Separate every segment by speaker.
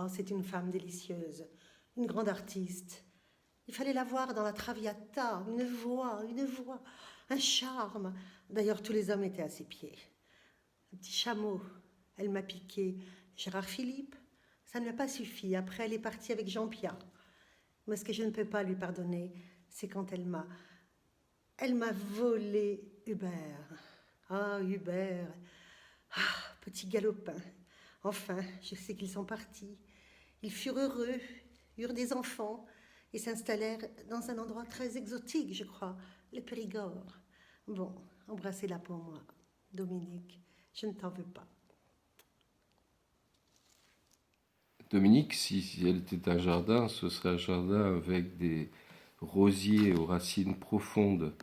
Speaker 1: Ah, c'est une femme délicieuse, une grande artiste. Il fallait la voir dans la Traviata, une voix, un charme. D'ailleurs, tous les hommes étaient à ses pieds. Un petit chameau, elle m'a piqué. Gérard Philippe, ça ne lui a pas suffi. Après, elle est partie avec Jean Pia. Mais ce que je ne peux pas lui pardonner, c'est quand elle m'a volé Hubert. Ah, Hubert. Ah, petit galopin. Enfin, je sais qu'ils sont partis. Ils furent heureux, eurent des enfants et s'installèrent dans un endroit très exotique, je crois, le Périgord. Bon, embrassez-la pour moi, Dominique. Je ne t'en veux pas.
Speaker 2: Dominique, si elle était un jardin, ce serait un jardin avec des rosiers aux racines profondes,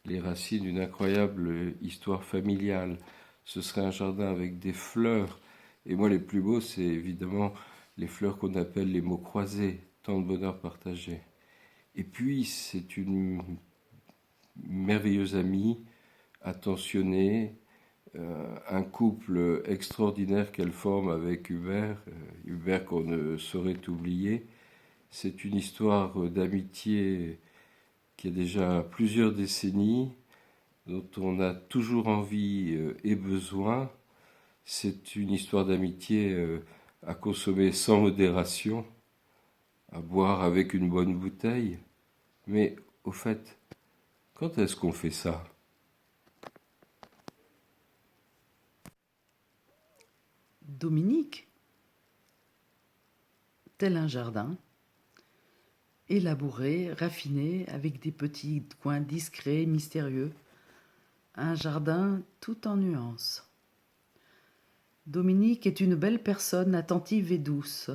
Speaker 2: les racines d'une incroyable histoire familiale. Ce serait un jardin avec des fleurs. Et moi, les plus beaux, c'est évidemment les fleurs qu'on appelle les mots croisés, tant de bonheur partagé. Et puis, c'est une merveilleuse amie, attentionnée, un couple extraordinaire qu'elle forme avec Hubert, Hubert qu'on ne saurait oublier. C'est une histoire d'amitié qui a déjà plusieurs décennies, dont on a toujours envie et besoin. C'est une histoire d'amitié à consommer sans modération, à boire avec une bonne bouteille. Mais au fait, quand est-ce qu'on fait ça?
Speaker 3: Dominique, tel un jardin, élaboré, raffiné, avec des petits coins discrets, mystérieux. Un jardin tout en nuances. Dominique est une belle personne attentive et douce,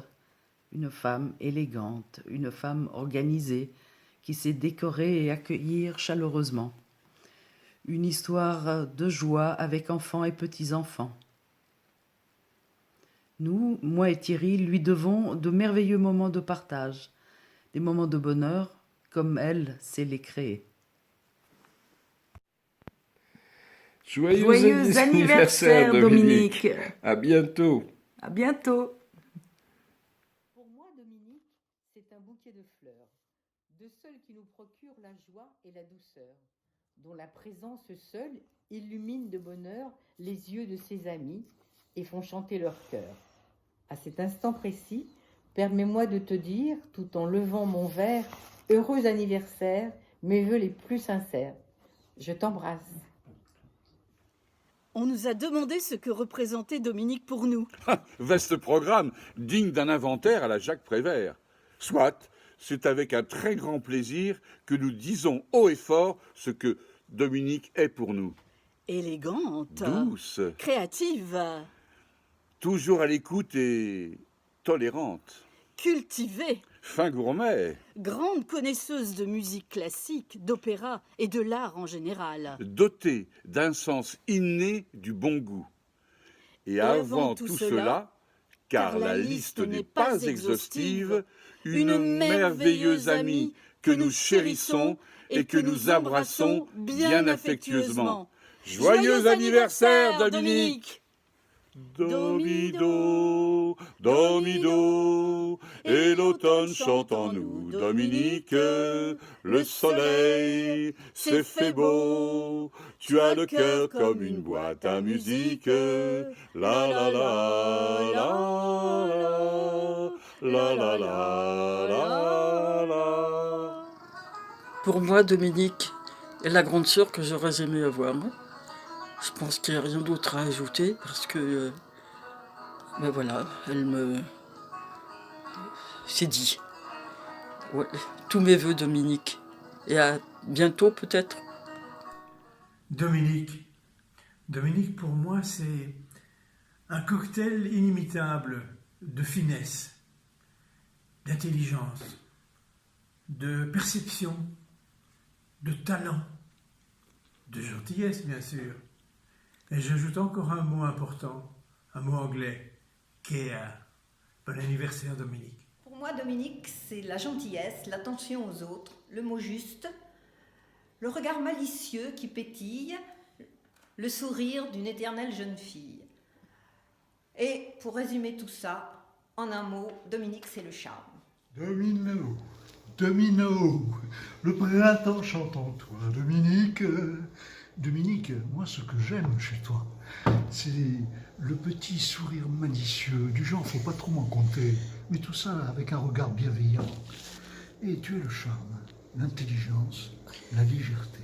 Speaker 3: une femme élégante, une femme organisée, qui sait décorer et accueillir chaleureusement. Une histoire de joie avec enfants et petits-enfants. Nous, moi et Thierry, lui devons de merveilleux moments de partage, des moments de bonheur comme elle sait les créer.
Speaker 2: Joyeux anniversaire, Dominique. À bientôt.
Speaker 3: À bientôt.
Speaker 4: Pour moi, Dominique, c'est un bouquet de fleurs, de celles qui nous procurent la joie et la douceur, dont la présence seule illumine de bonheur les yeux de ses amis et font chanter leur cœur. À cet instant précis, permets-moi de te dire, tout en levant mon verre, heureux anniversaire, mes vœux les plus sincères. Je t'embrasse.
Speaker 5: On nous a demandé ce que représentait Dominique pour nous.
Speaker 6: Vaste programme, digne d'un inventaire à la Jacques Prévert. Soit, c'est avec un très grand plaisir que nous disons haut et fort ce que Dominique est pour nous.
Speaker 5: Élégante,
Speaker 6: Douce,
Speaker 5: créative,
Speaker 6: toujours à l'écoute et tolérante.
Speaker 5: cultivée,
Speaker 6: Fin gourmet,
Speaker 5: grande connaisseuse de musique classique, d'opéra et de l'art en général.
Speaker 6: dotée d'un sens inné du bon goût. Et avant tout cela, car la liste n'est pas exhaustive, une merveilleuse amie que nous chérissons et que nous embrassons bien affectueusement. Joyeux anniversaire, Dominique! Domido, Domido, et l'automne chante en nous, Dominique, le soleil s'est fait beau, tu as le cœur comme une boîte à musique, la la la la la la la la la.
Speaker 7: Pour moi, Dominique est la grande sœur que j'aurais aimé avoir. Je pense qu'il n'y a rien d'autre à ajouter parce que, ben voilà, elle me... C'est dit. Ouais, tous mes vœux, Dominique. Et à bientôt, peut-être.
Speaker 8: Dominique. Dominique, pour moi, c'est un cocktail inimitable de finesse, d'intelligence, de perception, de talent, de gentillesse, bien sûr. Et j'ajoute encore un mot important, un mot anglais, care. Bon anniversaire, Dominique.
Speaker 1: Pour moi, Dominique, c'est la gentillesse, l'attention aux autres, le mot juste, le regard malicieux qui pétille, le sourire d'une éternelle jeune fille. Et pour résumer tout ça,
Speaker 9: En un mot, Dominique, c'est le charme.
Speaker 10: Domino, Domino, le printemps chante en toi. Dominique, Dominique, moi ce que j'aime chez toi, c'est le petit sourire malicieux, du genre faut pas trop m'en compter, mais tout ça avec un regard bienveillant. Et tu es le charme, l'intelligence, la légèreté.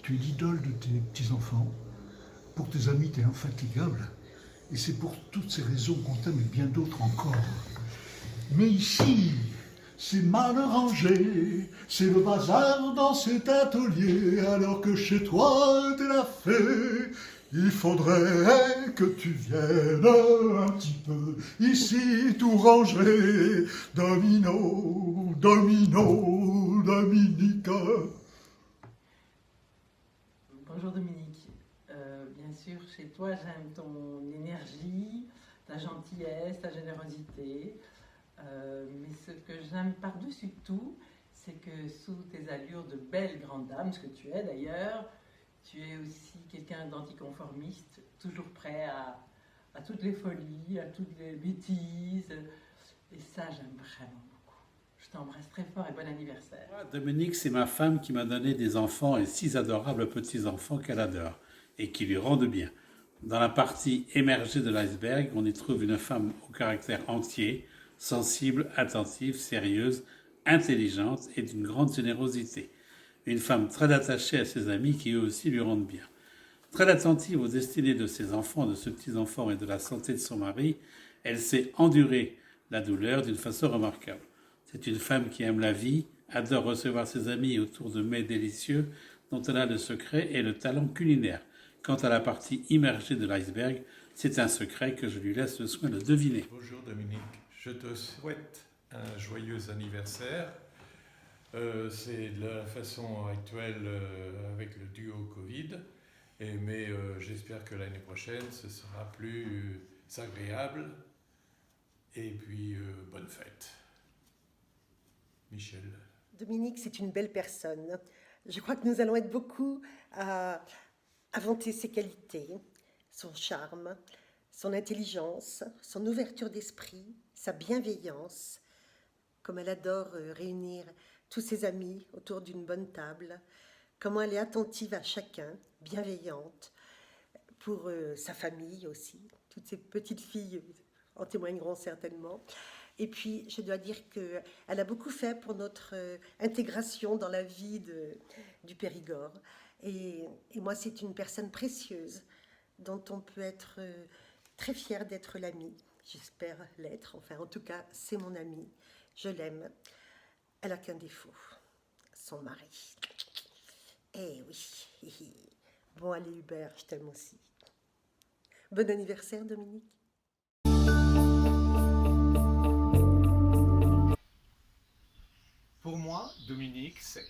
Speaker 10: Tu es l'idole de tes petits-enfants. Pour tes amis, tu es infatigable. Et c'est pour toutes ces raisons qu'on t'aime et bien d'autres encore. Mais ici, c'est mal rangé, c'est le bazar dans cet atelier, alors que chez toi, t'es la fée. Il faudrait que tu viennes un petit peu ici tout ranger. Domino, Domino, Dominique.
Speaker 11: Bonjour Dominique. Bien sûr, chez toi, j'aime ton énergie, ta gentillesse, ta générosité. Mais ce que j'aime par-dessus tout, c'est que sous tes allures de belle grande dame, ce que tu es d'ailleurs, tu es aussi quelqu'un d'anticonformiste, toujours prêt à toutes les folies, à toutes les bêtises. Et ça, j'aime vraiment beaucoup. Je t'embrasse très fort et bon anniversaire.
Speaker 8: Dominique, c'est ma femme qui m'a donné des enfants et 6 adorables petits-enfants qu'elle adore et qui lui rendent bien. Dans la partie émergée de l'iceberg, on y trouve une femme au caractère entier, sensible, attentive, sérieuse, intelligente et d'une grande générosité. Une femme très attachée à ses amis qui eux aussi lui rendent bien. Très attentive aux destinées de ses enfants, de ses petits-enfants et de la santé de son mari, elle sait endurer la douleur d'une façon remarquable. C'est une femme qui aime la vie, adore recevoir ses amis autour de mets délicieux dont elle a le secret et le talent culinaire. Quant à la partie immergée de l'iceberg, c'est un secret que je lui laisse le soin de deviner.
Speaker 12: Bonjour Dominique, je te souhaite un joyeux anniversaire. C'est de la façon actuelle avec le duo Covid, mais j'espère que l'année prochaine ce sera plus agréable. Et puis bonne fête. Michel.
Speaker 1: Dominique, c'est une belle personne. Je crois que nous allons être beaucoup à vanter ses qualités, son charme, son intelligence, son ouverture d'esprit, sa bienveillance, comme elle adore réunir tous ses amis autour d'une bonne table, comment elle est attentive à chacun, bienveillante, pour sa famille aussi, toutes ces petites filles en témoigneront certainement. Et puis, je dois dire qu'elle a beaucoup fait pour notre intégration dans la vie du Périgord. Et moi, c'est une personne précieuse dont on peut être très fier d'être l'amie. J'espère l'être. Enfin, en tout cas, c'est mon amie. Je l'aime. Elle n'a qu'un défaut, son mari. Eh oui. Bon, allez Hubert, je t'aime aussi. Bon anniversaire, Dominique.
Speaker 13: Pour moi, Dominique, c'est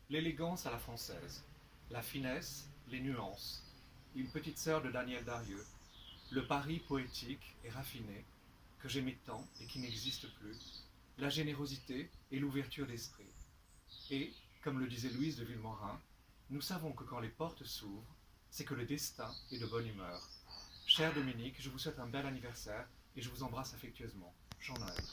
Speaker 13: l'élégance à la française, la finesse, les nuances, une petite sœur de Daniel Darieux, le Paris poétique et raffiné que j'aimais tant et qui n'existe plus, la générosité et l'ouverture d'esprit. Et, comme le disait Louise de Villemorin, nous savons que quand les portes s'ouvrent, c'est que le destin est de bonne humeur. Cher Dominique, je vous souhaite un bel anniversaire et je vous embrasse affectueusement. Jean-Noël.